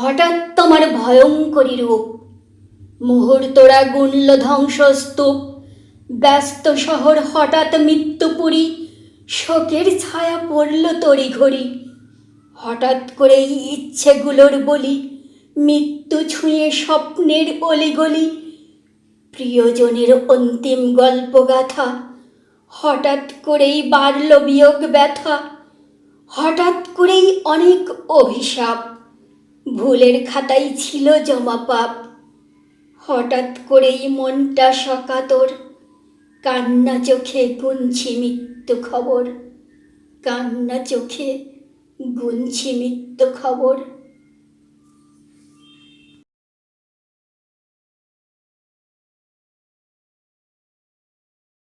হঠাৎ তোমার ভয়ঙ্করী রূপ, মুহূর্তরা গুণল ধ্বংসস্তূপ। ব্যস্ত শহর হঠাৎ মৃত্যুপুরী, শোকের ছায়া পড়ল তড়িঘড়ি। হঠাৎ করেই ইচ্ছেগুলোর বলি, মৃত্যু ছুঁয়ে স্বপ্নের অলিগলি। প্রিয়জনের অন্তিম গল্পগাথা, হঠাৎ করেই বাড়ল বিয়োগ ব্যথা। হঠাৎ করেই অনেক অভিশাপ, ভুলের খাতাই ছিল জমা পাপ। হঠাৎ করেই মনটা শকাতর, কান্না চোখে গুনছি মৃত্যু খবর। কান্না চোখে গুনছি মৃত্যু খবর।